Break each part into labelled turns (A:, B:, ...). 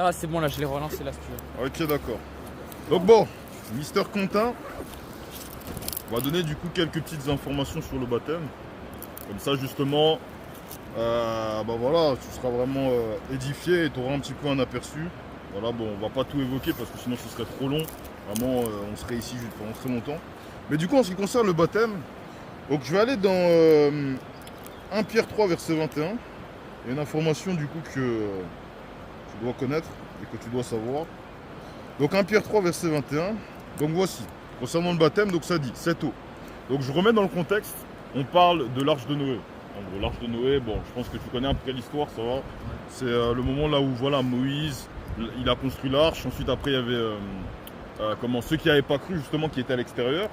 A: Ah, c'est bon, là, je l'ai relancé là, si tu veux.
B: Ok, d'accord. Donc bon, Mister Quentin va donner du coup quelques petites informations sur le baptême. Comme ça, justement, bah voilà, tu seras vraiment édifié et tu auras un petit peu un aperçu. Voilà, bon, on va pas tout évoquer parce que sinon ce serait trop long. Vraiment, on serait ici pendant très longtemps. Mais du coup, en ce qui concerne le baptême, donc je vais aller dans 1 Pierre 3, verset 21. Il y a une information du coup que tu dois connaître et que tu dois savoir. Donc 1 Pierre 3, verset 21. Donc voici, concernant le baptême, donc ça dit, cette eau. Donc je remets dans le contexte, on parle de l'arche de Noé. En gros, l'arche de Noé, bon, je pense que tu connais un peu l'histoire, ça va. C'est le moment là où voilà, Moïse, il a construit l'arche. Ensuite, après, il y avait ceux qui n'avaient pas cru, justement, qui étaient à l'extérieur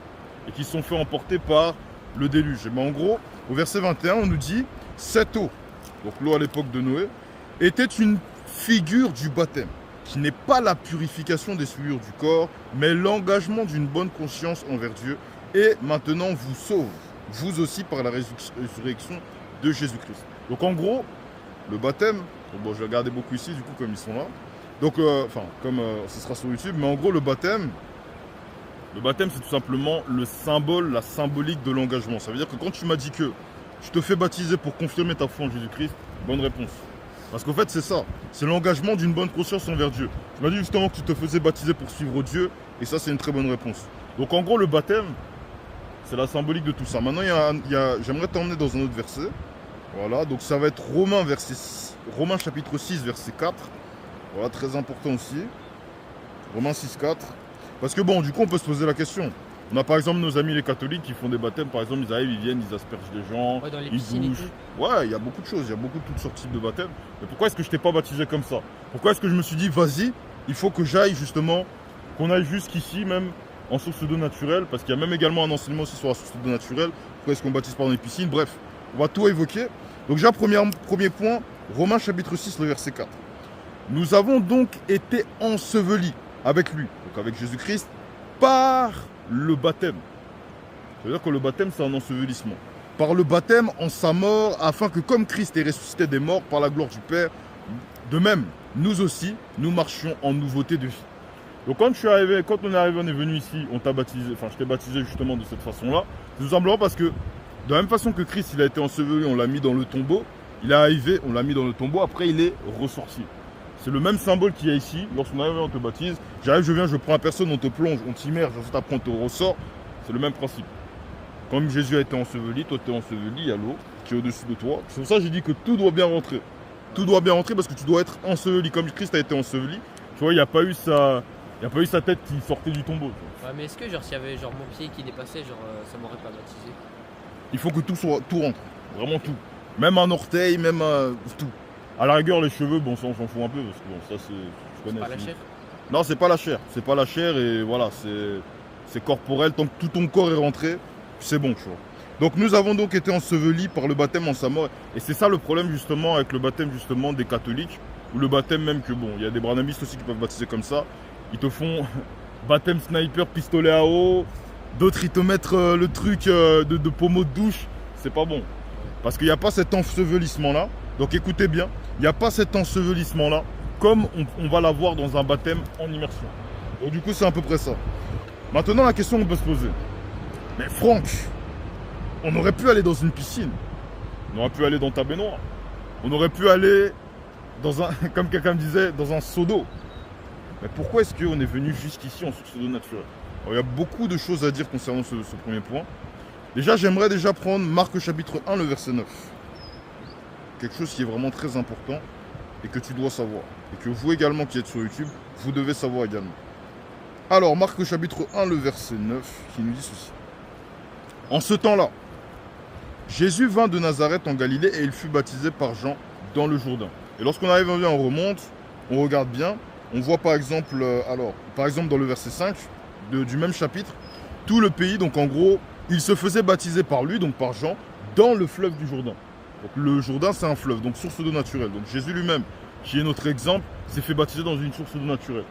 B: et qui se sont fait emporter par le déluge. Et ben, en gros, au verset 21, on nous dit, cette eau, donc l'eau à l'époque de Noé, était une figure du baptême, qui n'est pas la purification des souillures du corps, mais l'engagement d'une bonne conscience envers Dieu, et maintenant vous sauve, vous aussi par la résurrection de Jésus-Christ. Donc en gros, le baptême, bon, je vais regarder beaucoup ici, du coup, comme ils sont là, donc, comme ce sera sur YouTube, mais en gros, le baptême, c'est tout simplement le symbole, la symbolique de l'engagement. Ça veut dire que quand tu m'as dit que tu te fais baptiser pour confirmer ta foi en Jésus-Christ, bonne réponse. Parce qu'en fait, c'est ça. C'est l'engagement d'une bonne conscience envers Dieu. Tu m'as dit justement que tu te faisais baptiser pour suivre Dieu. Et ça, c'est une très bonne réponse. Donc, en gros, le baptême, c'est la symbolique de tout ça. Maintenant, j'aimerais t'emmener dans un autre verset. Voilà. Donc, ça va être Romains chapitre 6, verset 4. Voilà, très important aussi. Romains 6, 4. Parce que bon, du coup, on peut se poser la question. On a par exemple nos amis les catholiques qui font des baptêmes, par exemple, ils arrivent, ils viennent, ils aspergent des gens,
A: Ouais, dans les
B: ils
A: piscines et
B: douchent.
A: tout.
B: Ouais, il y a beaucoup de choses, il y a beaucoup de toutes sortes de types de baptêmes. Mais pourquoi est-ce que je t'ai pas baptisé comme ça? Pourquoi est-ce que je me suis dit, vas-y, il faut que j'aille justement, qu'on aille jusqu'ici même en source d'eau naturelle, parce qu'il y a même également un enseignement aussi sur la source d'eau naturelle. Pourquoi est-ce qu'on baptise pas dans les piscines? Bref, on va tout évoquer. Donc déjà, premier point, Romains chapitre 6, le verset 4. Nous avons donc été ensevelis avec lui, donc avec Jésus-Christ, par le baptême. C'est-à-dire que le baptême, c'est un ensevelissement. Par le baptême en sa mort, afin que comme Christ est ressuscité des morts par la gloire du Père, de même, nous aussi, nous marchions en nouveauté de vie. Donc quand on est venu ici, on t'a baptisé, enfin je t'ai baptisé justement de cette façon-là, tout simplement parce que de la même façon que Christ, il a été enseveli, on l'a mis dans le tombeau, il est arrivé, on l'a mis dans le tombeau, après il est ressorti. C'est le même symbole qu'il y a ici, lorsqu'on arrive, on te baptise, j'arrive, je viens, je prends la personne, on te plonge, on t'immerge, ensuite après on te ressort, c'est le même principe. Comme Jésus a été enseveli, toi tu es enseveli, il y a l'eau qui est au-dessus de toi. C'est pour ça que j'ai dit que tout doit bien rentrer. Tout doit bien rentrer parce que tu dois être enseveli. Comme Christ a été enseveli, tu vois, il n'y a pas eu sa tête qui sortait du tombeau.
A: Ouais, mais est-ce que genre s'il y avait genre mon pied qui dépassait, genre ça m'aurait pas baptisé?
B: Il faut que tout rentre. Vraiment tout. Même un orteil, même tout. À la rigueur, les cheveux, bon, ça on s'en fout un peu parce que bon, ça c'est. Je connais.
A: Pas la chair?
B: Non, c'est pas la chair. C'est pas la chair et voilà, c'est corporel. Tant que tout ton corps est rentré, c'est bon, tu vois. Donc nous avons donc été ensevelis par le baptême en sa mort. Et c'est ça le problème justement avec le baptême justement des catholiques. Ou le baptême même que bon, il y a des branhamistes aussi qui peuvent baptiser comme ça. Ils te font baptême sniper, pistolet à eau. D'autres ils te mettent le truc de pommeau de douche. C'est pas bon. Parce qu'il n'y a pas cet ensevelissement là. Donc écoutez bien, il n'y a pas cet ensevelissement là. Comme on va l'avoir dans un baptême en immersion. Donc du coup c'est à peu près ça. Maintenant la question qu'on peut se poser. Mais Franck, on aurait pu aller dans une piscine. On aurait pu aller dans ta baignoire. On aurait pu aller dans un, comme quelqu'un me disait, dans un seau d'eau. Mais pourquoi est-ce qu'on est venu jusqu'ici en source d'eau naturelle? Alors, il y a beaucoup de choses à dire concernant ce premier point. Déjà, j'aimerais prendre Marc chapitre 1, le verset 9. Quelque chose qui est vraiment très important et que tu dois savoir. Et que vous également qui êtes sur YouTube, vous devez savoir également. Alors, Marc chapitre 1, le verset 9, qui nous dit ceci. En ce temps-là, Jésus vint de Nazareth en Galilée et il fut baptisé par Jean dans le Jourdain. Et lorsqu'on arrive en vue, on remonte, on regarde bien, on voit par exemple dans le verset 5 du même chapitre, tout le pays, donc en gros, il se faisait baptiser par lui, donc par Jean, dans le fleuve du Jourdain. Donc le Jourdain c'est un fleuve, donc source d'eau naturelle. Donc Jésus lui-même, qui est notre exemple, s'est fait baptiser dans une source d'eau naturelle.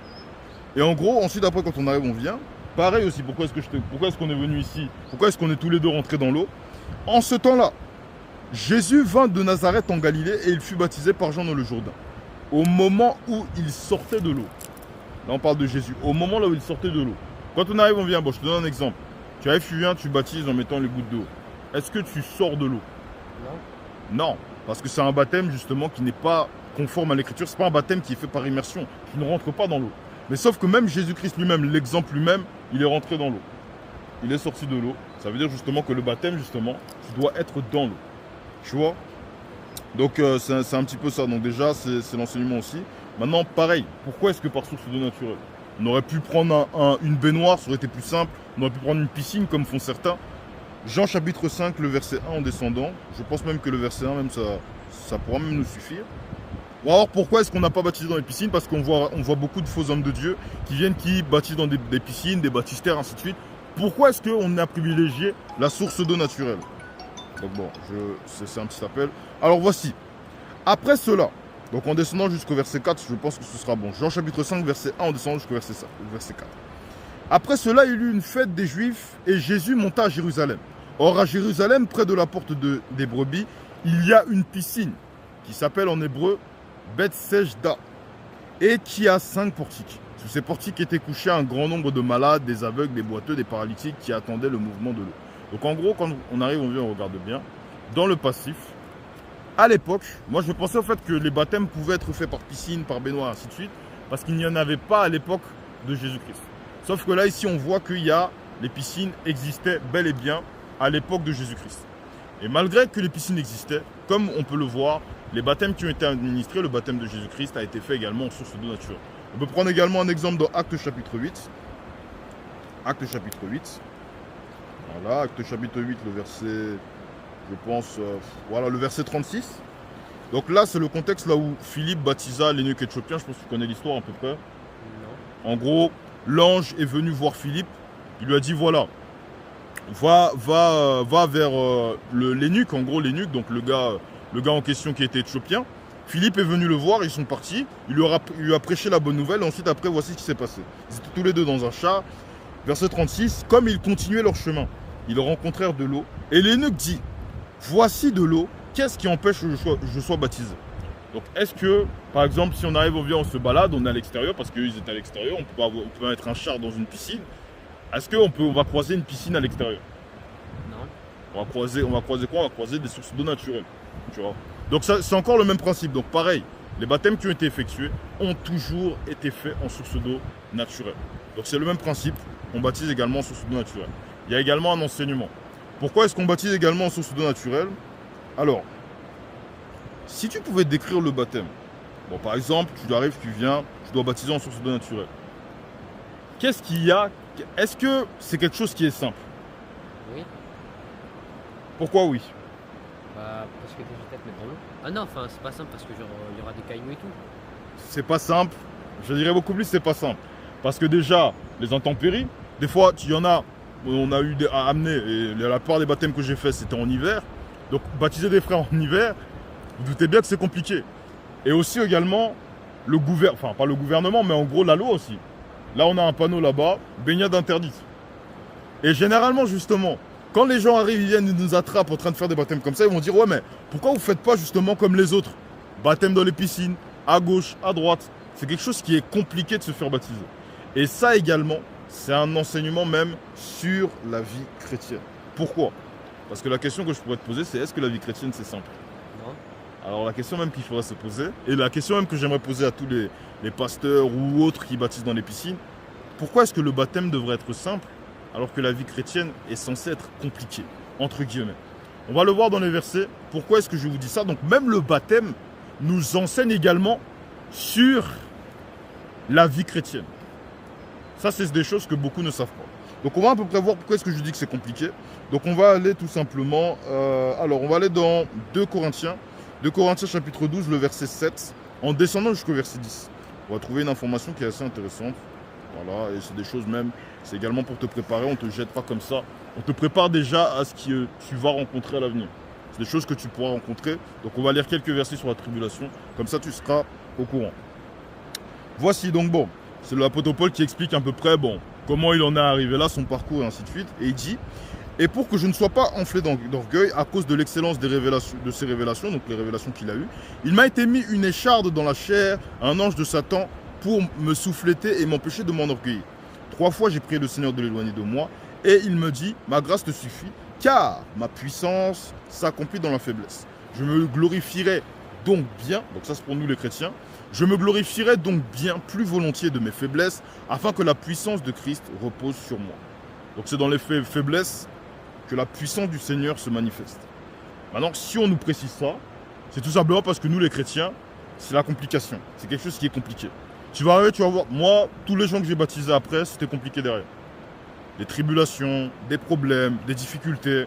B: Et en gros, ensuite après quand on arrive, on vient. Pareil aussi, pourquoi est-ce qu'on est venu ici? Pourquoi est-ce qu'on est tous les deux rentrés dans l'eau? En ce temps-là, Jésus vint de Nazareth en Galilée et il fut baptisé par Jean dans le Jourdain. au moment où il sortait de l'eau. Là, on parle de Jésus. Au moment là où il sortait de l'eau. Quand on arrive, on vient. Bon, je te donne un exemple. Tu arrives, tu viens, tu baptises en mettant les gouttes d'eau. Est-ce que tu sors de l'eau?
A: Non.
B: Non. Parce que c'est un baptême, justement, qui n'est pas conforme à l'écriture. C'est pas un baptême qui est fait par immersion. Tu ne rentres pas dans l'eau. Mais sauf que même Jésus-Christ lui-même, l'exemple lui-même, il est rentré dans l'eau. Il est sorti de l'eau. Ça veut dire justement que le baptême, justement, tu dois être dans l'eau. Tu vois? Donc c'est un petit peu ça. Donc déjà, c'est l'enseignement aussi. Maintenant, pareil, pourquoi est-ce que par source d'eau naturelle? On aurait pu prendre une baignoire, ça aurait été plus simple. On aurait pu prendre une piscine, comme font certains. Jean chapitre 5, le verset 1 en descendant. Je pense même que le verset 1, même ça pourra même nous suffire. Ou alors, pourquoi est-ce qu'on n'a pas baptisé dans les piscines? Parce qu'on voit beaucoup de faux hommes de Dieu qui baptisent dans des piscines, des baptistères, ainsi de suite. Pourquoi est-ce qu'on a privilégié la source d'eau naturelle? Donc bon, c'est un petit appel. Alors voici. Après cela, donc en descendant jusqu'au verset 4, je pense que ce sera bon. Jean chapitre 5, verset 1, en descendant jusqu'au verset 4. Après cela, il y eut une fête des Juifs et Jésus monta à Jérusalem. Or, à Jérusalem, près de la porte des brebis, il y a une piscine qui s'appelle en hébreu Bethsejda et qui a 5 portiques. Sous ces portiques étaient couchés un grand nombre de malades, des aveugles, des boiteux, des paralytiques qui attendaient le mouvement de l'eau. Donc en gros, quand on arrive, on regarde bien. Dans le passif, à l'époque, moi je pensais au fait que les baptêmes pouvaient être faits par piscine, par baignoire, ainsi de suite, parce qu'il n'y en avait pas à l'époque de Jésus-Christ. Sauf que là, ici, on voit que les piscines existaient bel et bien à l'époque de Jésus-Christ. Et malgré que les piscines existaient, comme on peut le voir, les baptêmes qui ont été administrés, le baptême de Jésus-Christ a été fait également en source d'eau naturelle. On peut prendre également un exemple dans Actes chapitre 8. Actes chapitre 8. Voilà, Actes chapitre 8, le verset, je pense, voilà, le verset 36. Donc là, c'est le contexte là où Philippe baptisa l'énuque éthiopien. Je pense que tu connais l'histoire à peu près.
A: Non.
B: En gros, l'ange est venu voir Philippe. Il lui a dit, voilà, va vers l'énuque, en gros l'énuque, donc le gars en question qui était éthiopien. Philippe est venu le voir, ils sont partis. Il lui a prêché la bonne nouvelle. Et ensuite, après, voici ce qui s'est passé. Ils étaient tous les deux dans un char. Verset 36, comme ils continuaient leur chemin, ils rencontrèrent de l'eau. Et l'énuque dit, voici de l'eau, qu'est-ce qui empêche que je sois baptisé? Donc est-ce que, par exemple, si on arrive au vient, on se balade, on est à l'extérieur, parce qu'eux ils étaient à l'extérieur, on peut mettre un char dans une piscine. Est-ce qu'on va croiser une piscine à l'extérieur?
A: Non.
B: On va croiser quoi? On va croiser des sources d'eau naturelles. Tu vois? Donc c'est encore le même principe. Donc pareil, les baptêmes qui ont été effectués ont toujours été faits en source d'eau naturelle. Donc c'est le même principe. On baptise également en source d'eau naturelle. Il y a également un enseignement. Pourquoi est-ce qu'on baptise également en source d'eau naturelle? Alors, si tu pouvais décrire le baptême, bon par exemple, tu arrives, tu viens, tu dois baptiser en source d'eau naturelle. Qu'est-ce qu'il y a? Est-ce que c'est quelque chose qui est simple?
A: Oui.
B: Pourquoi oui?
A: Bah, parce que déjà peut-être mettre dans l'eau. Ah non, enfin, c'est pas simple parce que genre, il y aura des cailloux et tout.
B: C'est pas simple. Je dirais beaucoup plus, c'est pas simple. Parce que déjà, les intempéries, des fois, il y en a, on a eu à amener, et la plupart des baptêmes que j'ai fait, c'était en hiver. Donc, baptiser des frères en hiver, vous doutez bien que c'est compliqué. Et aussi également, enfin, pas le gouvernement, mais en gros, la loi aussi. Là, on a un panneau là-bas, baignade interdite. Et généralement, justement, quand les gens arrivent, ils viennent, ils nous attrapent en train de faire des baptêmes comme ça, ils vont dire, ouais, mais pourquoi vous ne faites pas justement comme les autres? Baptême dans les piscines, à gauche, à droite. C'est quelque chose qui est compliqué de se faire baptiser. Et ça également, c'est un enseignement même sur la vie chrétienne. Pourquoi? Parce que la question que je pourrais te poser, c'est est-ce que la vie chrétienne, c'est simple?
A: Non.
B: Alors la question même qu'il faudrait se poser, et la question même que j'aimerais poser à tous les pasteurs ou autres qui baptisent dans les piscines, pourquoi est-ce que le baptême devrait être simple alors que la vie chrétienne est censée être compliquée, entre guillemets? On va le voir dans les versets. Pourquoi est-ce que je vous dis ça? Donc même le baptême nous enseigne également sur la vie chrétienne. Ça, c'est des choses que beaucoup ne savent pas. Donc on va à peu près voir pourquoi est-ce que je dis que c'est compliqué. Donc on va aller tout simplement, on va aller dans 2 Corinthiens chapitre 12, le verset 7, en descendant jusqu'au verset 10. On va trouver une information qui est assez intéressante. Voilà, et c'est des choses même, c'est également pour te préparer, on ne te jette pas comme ça. On te prépare déjà à ce que tu vas rencontrer à l'avenir. C'est des choses que tu pourras rencontrer. Donc on va lire quelques versets sur la tribulation, comme ça tu seras au courant. Voici donc, bon, c'est l'apôtre Paul qui explique à peu près, bon, comment il en est arrivé là, son parcours et ainsi de suite. Et il dit, Et pour que je ne sois pas enflé d'orgueil à cause de l'excellence de ses révélations, donc les révélations qu'il a eues, il m'a été mis une écharde dans la chair, un ange de Satan, pour me souffléter et m'empêcher de m'enorgueillir. 3 fois j'ai prié le Seigneur de l'éloigner de moi, et il me dit, ma grâce te suffit, car ma puissance s'accomplit dans la faiblesse. Je me glorifierai donc bien, donc ça c'est pour nous les chrétiens, je me glorifierai donc bien plus volontiers de mes faiblesses, afin que la puissance de Christ repose sur moi. Donc c'est dans les faiblesses que la puissance du Seigneur se manifeste. Maintenant, si on nous précise ça, c'est tout simplement parce que nous les chrétiens, c'est la complication. C'est quelque chose qui est compliqué. Tu vas arriver, tu vas voir, moi, tous les gens que j'ai baptisés après, c'était compliqué derrière. Des tribulations, des problèmes, des difficultés,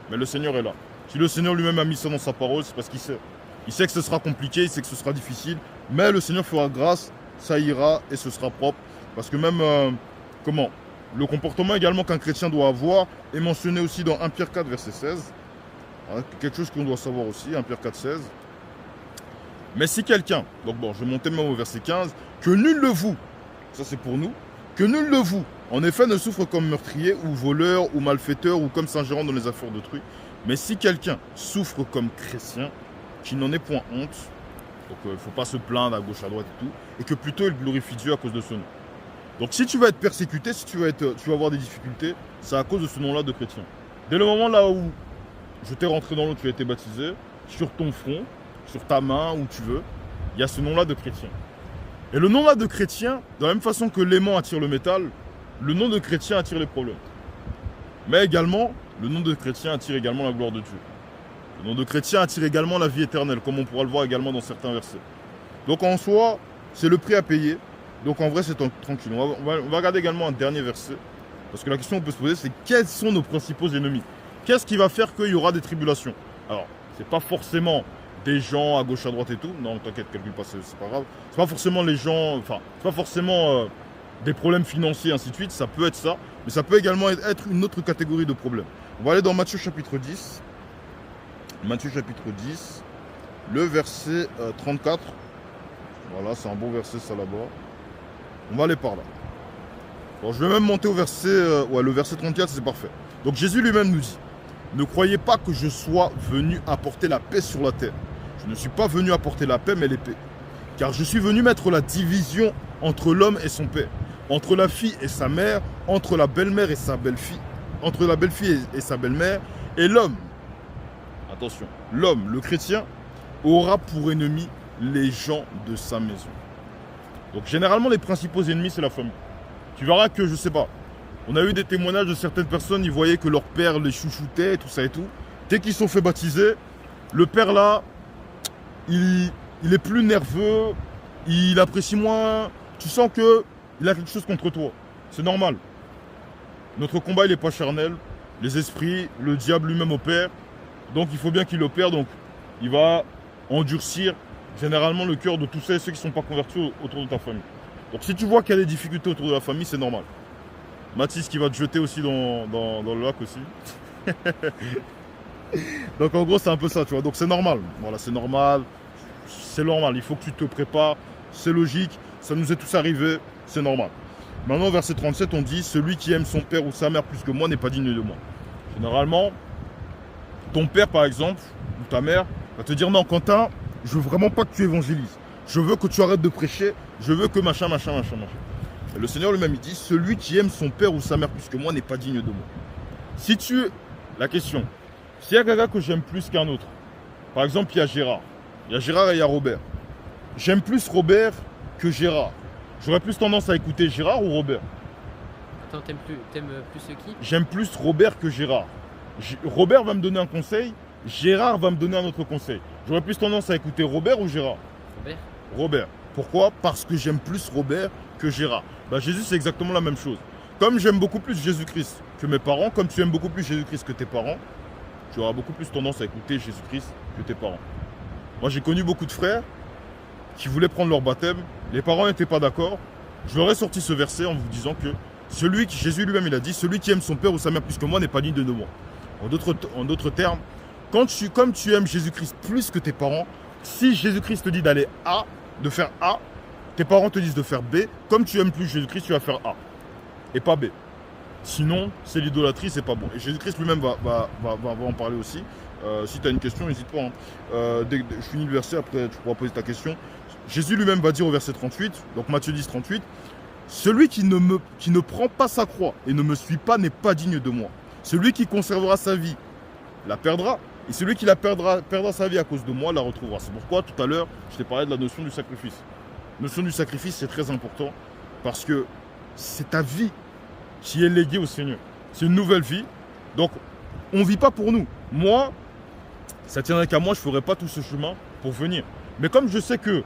B: mais le Seigneur est là. Si le Seigneur lui-même a mis ça dans sa parole, c'est parce qu'il sait. Il sait que ce sera compliqué, il sait que ce sera difficile, mais le Seigneur fera grâce, ça ira et ce sera propre. Parce que même, le comportement également qu'un chrétien doit avoir est mentionné aussi dans 1 Pierre 4, verset 16. Quelque chose qu'on doit savoir aussi, 1 Pierre 4, 16. Mais si quelqu'un, donc bon, je vais monter même au verset 15, que nul de vous, ça c'est pour nous, que nul de vous, en effet, ne souffre comme meurtrier ou voleur ou malfaiteur ou comme s'ingérant dans les affaires d'autrui, mais si quelqu'un souffre comme chrétien, qu'il n'en ait point honte, donc il ne faut pas se plaindre à gauche, à droite et tout, et que plutôt il glorifie Dieu à cause de ce nom. Donc si tu vas être persécuté, si tu vas avoir des difficultés, c'est à cause de ce nom-là de chrétien. Dès le moment là où je t'ai rentré dans l'eau, tu as été baptisé, sur ton front, sur ta main, où tu veux, il y a ce nom-là de chrétien. Et le nom-là de chrétien, de la même façon que l'aimant attire le métal, le nom de chrétien attire les problèmes. Mais également, le nom de chrétien attire également la gloire de Dieu. Le nom de chrétien attire également la vie éternelle, comme on pourra le voir également dans certains versets. Donc en soi, c'est le prix à payer. Donc en vrai, c'est tranquille. On va regarder également un dernier verset. Parce que la question qu'on peut se poser, c'est quels sont nos principaux ennemis? Qu'est-ce qui va faire qu'il y aura des tribulations? Alors, c'est pas forcément des gens à gauche, à droite et tout. Non, t'inquiète, calcule pas, c'est pas grave. C'est pas forcément les gens, enfin, c'est pas forcément des problèmes financiers, ainsi de suite. Ça peut être ça, mais ça peut également être une autre catégorie de problèmes. On va aller dans Matthieu chapitre 10. Matthieu chapitre 10, le verset 34. Voilà, c'est un bon verset ça là-bas. On va aller par là. Bon, je vais même monter au verset, le verset 34, c'est parfait. Donc Jésus lui-même nous dit, ne croyez pas que je sois venu apporter la paix sur la terre. Je ne suis pas venu apporter la paix, mais l'épée. Car je suis venu mettre la division entre l'homme et son père, entre la fille et sa mère, entre la belle-mère et sa belle-fille, entre la belle-fille et sa belle-mère, et l'homme, attention, l'homme, le chrétien, aura pour ennemi les gens de sa maison. Donc généralement, les principaux ennemis, c'est la famille. Tu verras que, je sais pas, on a eu des témoignages de certaines personnes, ils voyaient que leur père les chouchoutait, tout ça et tout. Dès qu'ils sont fait baptiser, le père là, il est plus nerveux, il apprécie moins, tu sens qu'il a quelque chose contre toi. C'est normal. Notre combat, il n'est pas charnel. Les esprits, le diable lui-même opère. Donc il faut bien qu'il opère, donc il va endurcir généralement le cœur de tous ceux qui ne sont pas convertis autour de ta famille. Donc si tu vois qu'il y a des difficultés autour de la famille, c'est normal. Mathis qui va te jeter aussi dans le lac aussi. Donc en gros c'est un peu ça, tu vois. Donc c'est normal. Voilà, c'est normal. C'est normal. Il faut que tu te prépares. C'est logique. Ça nous est tous arrivé. C'est normal. Maintenant, verset 37, on dit, celui qui aime son père ou sa mère plus que moi n'est pas digne de moi. Généralement, ton père par exemple, ou ta mère, va te dire non Quentin, je veux vraiment pas que tu évangélises. Je veux que tu arrêtes de prêcher. Je veux que machin. Et le Seigneur lui-même il dit, celui qui aime son père ou sa mère plus que moi n'est pas digne de moi. Si tu... La question, s'il y a quelqu'un que j'aime plus qu'un autre, par exemple il y a Gérard. Il y a Gérard et il y a Robert. J'aime plus Robert que Gérard. J'aurais plus tendance à écouter Gérard ou Robert?
A: Attends, t'aimes plus qui?
B: J'aime plus Robert que Gérard. Robert va me donner un conseil, Gérard va me donner un autre conseil. J'aurais plus tendance à écouter Robert ou Gérard?
A: Robert.
B: Robert. Pourquoi? Parce que j'aime plus Robert que Gérard. Bah, Jésus, c'est exactement la même chose. Comme j'aime beaucoup plus Jésus-Christ que mes parents, comme tu aimes beaucoup plus Jésus-Christ que tes parents, tu auras beaucoup plus tendance à écouter Jésus-Christ que tes parents. Moi, j'ai connu beaucoup de frères qui voulaient prendre leur baptême. Les parents n'étaient pas d'accord. Je leur ai sorti ce verset en vous disant que Jésus lui-même, il a dit, celui qui aime son père ou sa mère plus que moi n'est pas digne de moi. En d'autres termes, comme tu aimes Jésus-Christ plus que tes parents, si Jésus-Christ te dit d'aller A, de faire A, tes parents te disent de faire B, comme tu aimes plus Jésus-Christ, tu vas faire A et pas B. Sinon, c'est l'idolâtrie, c'est pas bon. Et Jésus-Christ lui-même va en parler aussi. Si tu as une question, n'hésite pas. Hein. Dès que je finis le verset, après tu pourras poser ta question. Jésus lui-même va dire au verset 38, donc Matthieu 10, 38, « Celui qui ne prend pas sa croix et ne me suit pas n'est pas digne de moi. Celui qui conservera sa vie la perdra, et celui qui la perdra sa vie à cause de moi la retrouvera. » C'est pourquoi tout à l'heure, je t'ai parlé de la notion du sacrifice. La notion du sacrifice, c'est très important parce que c'est ta vie qui est léguée au Seigneur. C'est une nouvelle vie. Donc, on ne vit pas pour nous. Moi, ça tiendrait qu'à moi, je ne ferais pas tout ce chemin pour venir. Mais comme je sais que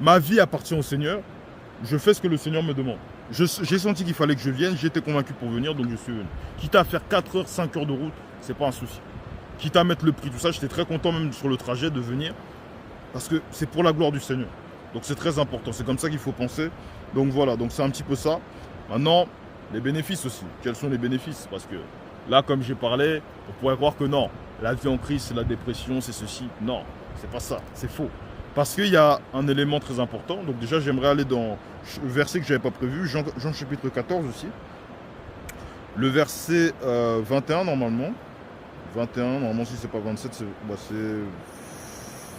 B: ma vie appartient au Seigneur, je fais ce que le Seigneur me demande. J'ai senti qu'il fallait que je vienne, j'étais convaincu pour venir, donc je suis venu. Quitte à faire 4 heures, 5 heures de route, c'est pas un souci. Quitte à mettre le prix, tout ça, j'étais très content même sur le trajet de venir, parce que c'est pour la gloire du Seigneur. Donc c'est très important, c'est comme ça qu'il faut penser. Donc voilà, donc c'est un petit peu ça. Maintenant, les bénéfices aussi. Quels sont les bénéfices? Parce que là, comme j'ai parlé, on pourrait croire que non, la vie en Christ, c'est la dépression, c'est ceci. Non, c'est pas ça, c'est faux. Parce qu'il y a un élément très important. Donc déjà, j'aimerais aller dans le verset que je n'avais pas prévu, Jean chapitre 14 aussi. Le verset 21 normalement. 21, normalement si c'est pas 27, c'est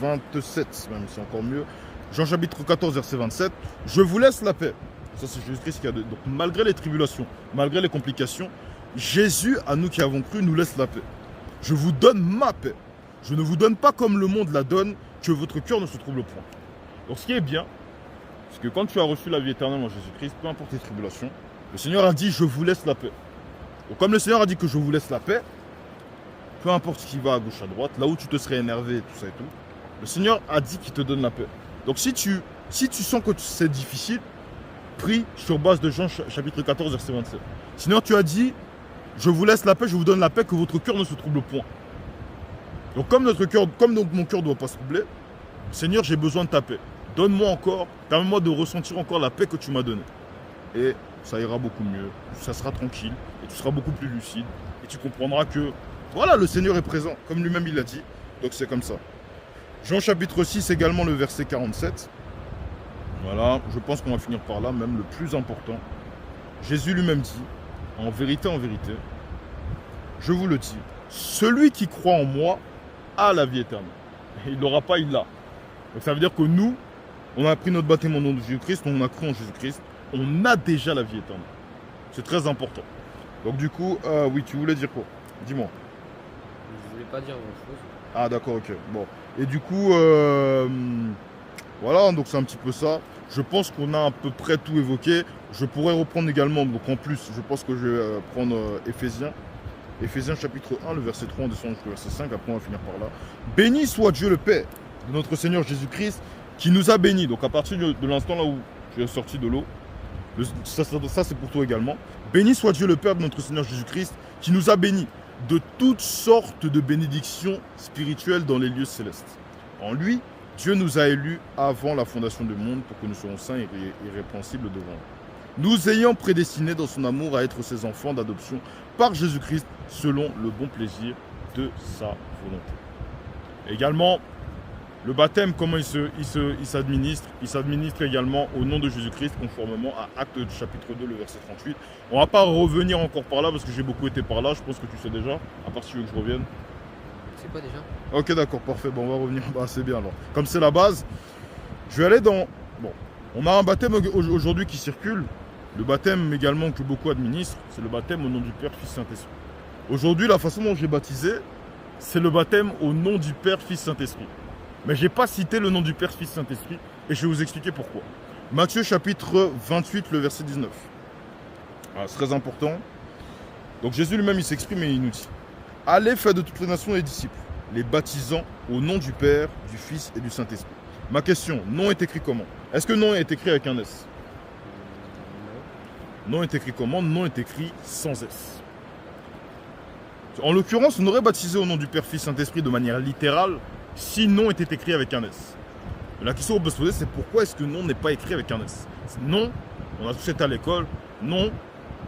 B: 27 même, c'est encore mieux. Jean chapitre 14, verset 27. Je vous laisse la paix. Ça c'est Jésus-Christ qui a dit. Donc malgré les tribulations, malgré les complications, Jésus, à nous qui avons cru, nous laisse la paix. Je vous donne ma paix. Je ne vous donne pas comme le monde la donne, que votre cœur ne se trouble point. Donc ce qui est bien, c'est que quand tu as reçu la vie éternelle en Jésus-Christ, peu importe les tribulations, le Seigneur a dit je vous laisse la paix. Donc comme le Seigneur a dit que je vous laisse la paix, peu importe ce qui va à gauche à droite, là où tu te serais énervé, tout ça et tout, le Seigneur a dit qu'il te donne la paix. Donc si tu sens que c'est difficile, prie sur base de Jean chapitre 14 verset 27. Sinon tu as dit je vous laisse la paix, je vous donne la paix, que votre cœur ne se trouble point. Donc comme mon cœur ne doit pas se troubler, Seigneur, j'ai besoin de ta paix. Donne-moi encore, permets-moi de ressentir encore la paix que tu m'as donnée. Et ça ira beaucoup mieux, ça sera tranquille, et tu seras beaucoup plus lucide, et tu comprendras que, voilà, le Seigneur est présent, comme lui-même il l'a dit. Donc c'est comme ça. Jean chapitre 6, également le verset 47. Voilà, je pense qu'on va finir par là, même le plus important. Jésus lui-même dit, en vérité, je vous le dis, celui qui croit en moi a la vie éternelle. Et il n'aura pas, il l'a. Donc ça veut dire que nous, on a pris notre baptême au nom de Jésus-Christ, on a cru en Jésus-Christ, on a déjà la vie éternelle. C'est très important. Donc du coup, oui, tu voulais dire quoi? Dis-moi.
A: Je voulais pas dire grand-chose.
B: Ah d'accord, ok. Bon. Et du coup, voilà, donc c'est un petit peu ça. Je pense qu'on a à peu près tout évoqué. Je pourrais reprendre également, donc en plus, je pense que je vais prendre Éphésiens. Éphésiens chapitre 1, le verset 3, on descend jusqu'au verset 5, après on va finir par là. Béni soit Dieu le Père de notre Seigneur Jésus-Christ, qui nous a bénis. Donc à partir de l'instant là où tu es sorti de l'eau, ça c'est pour toi également. Béni soit Dieu le Père de notre Seigneur Jésus-Christ, qui nous a bénis de toutes sortes de bénédictions spirituelles dans les lieux célestes. En lui, Dieu nous a élus avant la fondation du monde pour que nous soyons saints et irrépréhensibles devant lui. Nous ayant prédestinés dans son amour à être ses enfants d'adoption par Jésus-Christ selon le bon plaisir de sa volonté. Également, le baptême, comment il s'administre? Il s'administre également au nom de Jésus-Christ, conformément à Actes chapitre 2, le verset 38. On ne va pas revenir encore par là, parce que j'ai beaucoup été par là, je pense que tu sais déjà, à part si tu veux que je revienne.
A: C'est quoi déjà?
B: Ok, d'accord, parfait, bon, on va revenir, bah, c'est bien alors. Comme c'est la base, je vais aller dans... Bon, on a un baptême aujourd'hui qui circule. Le baptême également que beaucoup administrent, c'est le baptême au nom du Père, Fils, Saint-Esprit. Aujourd'hui, la façon dont j'ai baptisé, c'est le baptême au nom du Père, Fils, Saint-Esprit. Mais je n'ai pas cité le nom du Père, Fils, Saint-Esprit, et je vais vous expliquer pourquoi. Matthieu chapitre 28, le verset 19. Voilà, c'est très important. Donc Jésus lui-même, il s'exprime et il nous dit « Allez faire de toutes les nations les disciples, les baptisant au nom du Père, du Fils et du Saint-Esprit. » Ma question, nom est écrit comment? Est-ce que nom est écrit avec un S? Nom est écrit comment? Nom est écrit sans S. En l'occurrence, on aurait baptisé au nom du Père, Fils, Saint-Esprit de manière littérale si nom était écrit avec un S. La question qu'on peut se poser, c'est pourquoi est-ce que nom n'est pas écrit avec un S? Non, on a tous été à l'école, non,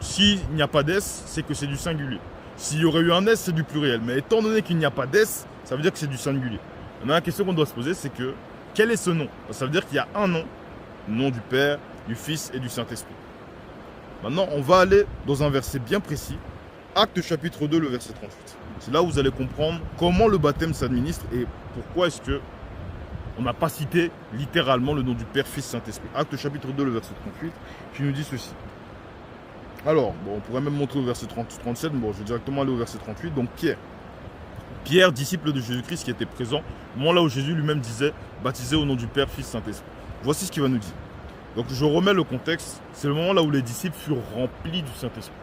B: s'il n'y a pas d'S, c'est que c'est du singulier. S'il y aurait eu un S, c'est du pluriel. Mais étant donné qu'il n'y a pas d'S, ça veut dire que c'est du singulier. Maintenant, la question qu'on doit se poser, c'est que, quel est ce nom? Ça veut dire qu'il y a un nom, le nom du Père, du Fils et du Saint-Esprit. Maintenant, on va aller dans un verset bien précis. Actes chapitre 2, le verset 38. C'est là où vous allez comprendre comment le baptême s'administre et pourquoi est-ce que on n'a pas cité littéralement le nom du Père, Fils, Saint-Esprit. Actes chapitre 2, le verset 38, qui nous dit ceci. Alors, bon, on pourrait même montrer au verset 37, mais bon, je vais directement aller au verset 38. Donc Pierre, disciple de Jésus-Christ qui était présent, au moment là où Jésus lui-même disait, baptisé au nom du Père, Fils, Saint-Esprit. Voici ce qu'il va nous dire. Donc je remets le contexte, c'est le moment là où les disciples furent remplis du Saint-Esprit.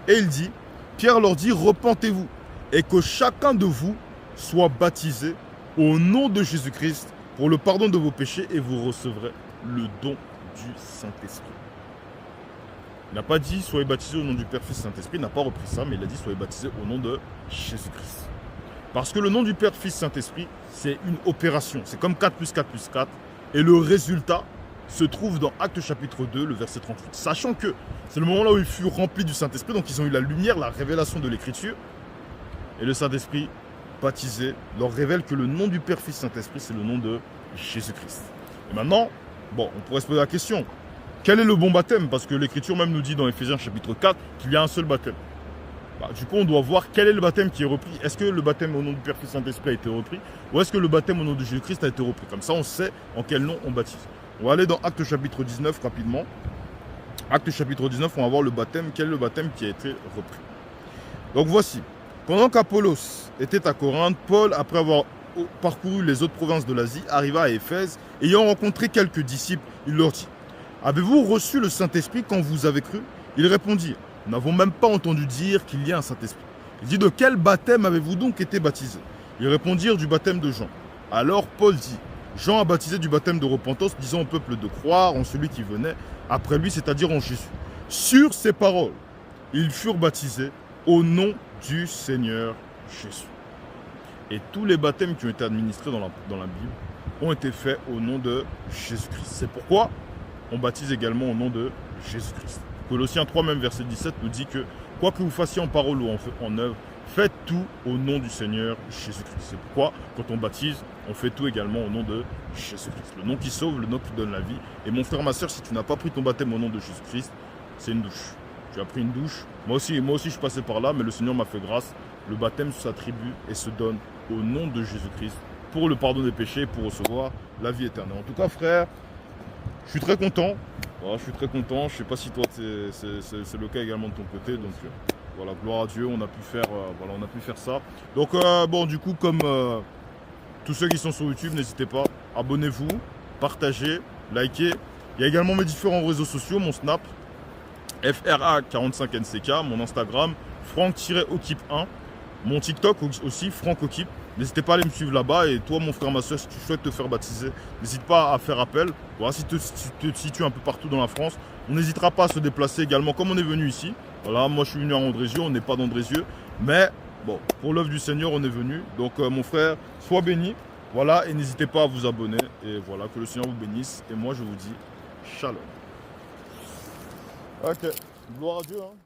B: Et il dit, Pierre leur dit, repentez-vous et que chacun de vous soit baptisé au nom de Jésus-Christ pour le pardon de vos péchés et vous recevrez le don du Saint-Esprit. Il n'a pas dit soyez baptisés au nom du Père, Fils, Saint-Esprit, il n'a pas repris ça, mais il a dit soyez baptisés au nom de Jésus-Christ. Parce que le nom du Père, Fils, Saint-Esprit, c'est une opération. C'est comme 4 plus 4 plus 4. Et le résultat se trouve dans Actes chapitre 2, le verset 38. Sachant que c'est le moment là où ils furent remplis du Saint-Esprit, donc ils ont eu la lumière, la révélation de l'Écriture. Et le Saint-Esprit, baptisé, leur révèle que le nom du Père, Fils, Saint-Esprit, c'est le nom de Jésus-Christ. Et maintenant, bon, on pourrait se poser la question. Quel est le bon baptême? Parce que l'Écriture même nous dit dans Éphésiens chapitre 4 qu'il y a un seul baptême. Du coup, on doit voir quel est le baptême qui est repris. Est-ce que le baptême au nom du Père, Fils, Saint-Esprit a été repris? Ou est-ce que le baptême au nom de Jésus-Christ a été repris? Comme ça, on sait en quel nom on baptise. On va aller dans Actes chapitre 19 rapidement. Actes chapitre 19, on va voir le baptême. Quel est le baptême qui a été repris? Donc voici. Pendant qu'Apollos était à Corinthe, Paul, après avoir parcouru les autres provinces de l'Asie, arriva à Éphèse. Ayant rencontré quelques disciples, il leur dit, avez-vous reçu le Saint-Esprit quand vous avez cru? Ils répondirent, nous n'avons même pas entendu dire qu'il y a un Saint-Esprit. Il dit, de quel baptême avez-vous donc été baptisés? Ils répondirent, du baptême de Jean. Alors Paul dit, Jean a baptisé du baptême de repentance, disant au peuple de croire en celui qui venait après lui, c'est-à-dire en Jésus. Sur ces paroles, ils furent baptisés au nom du Seigneur Jésus. Et tous les baptêmes qui ont été administrés dans la Bible ont été faits au nom de Jésus-Christ. C'est pourquoi on baptise également au nom de Jésus-Christ. Colossiens 3, même verset 17, nous dit que quoi que vous fassiez en parole ou en œuvre, faites tout au nom du Seigneur Jésus-Christ. C'est pourquoi, quand on baptise, on fait tout également au nom de Jésus-Christ. Le nom qui sauve, le nom qui donne la vie. Et mon frère, ma soeur, si tu n'as pas pris ton baptême au nom de Jésus-Christ, c'est une douche. Tu as pris une douche. Moi aussi, je suis passé par là, mais le Seigneur m'a fait grâce. Le baptême s'attribue et se donne au nom de Jésus-Christ pour le pardon des péchés et pour recevoir la vie éternelle. En tout cas, frère, je suis très content. Voilà, je suis très content. Je ne sais pas si toi, c'est le cas également de ton côté. Donc, voilà, gloire à Dieu, on a pu faire ça. Donc, bon, du coup, comme tous ceux qui sont sur YouTube, n'hésitez pas, abonnez-vous, partagez, likez. Il y a également mes différents réseaux sociaux, mon Snap, FRA45NCK, mon Instagram, Franck-Okip1, mon TikTok aussi, Franck-Okip. N'hésitez pas à aller me suivre là-bas. Et toi, mon frère, ma soeur, si tu souhaites te faire baptiser, n'hésite pas à faire appel. Voilà, si tu te situes un peu partout dans la France, on n'hésitera pas à se déplacer également, comme on est venu ici. Voilà, moi je suis venu à Andrézieux, on n'est pas d'Andrézieux. Mais bon, pour l'œuvre du Seigneur, on est venu. Donc mon frère, sois béni. Voilà, et n'hésitez pas à vous abonner. Et voilà, que le Seigneur vous bénisse. Et moi, je vous dis shalom. Ok, gloire à Dieu. Hein.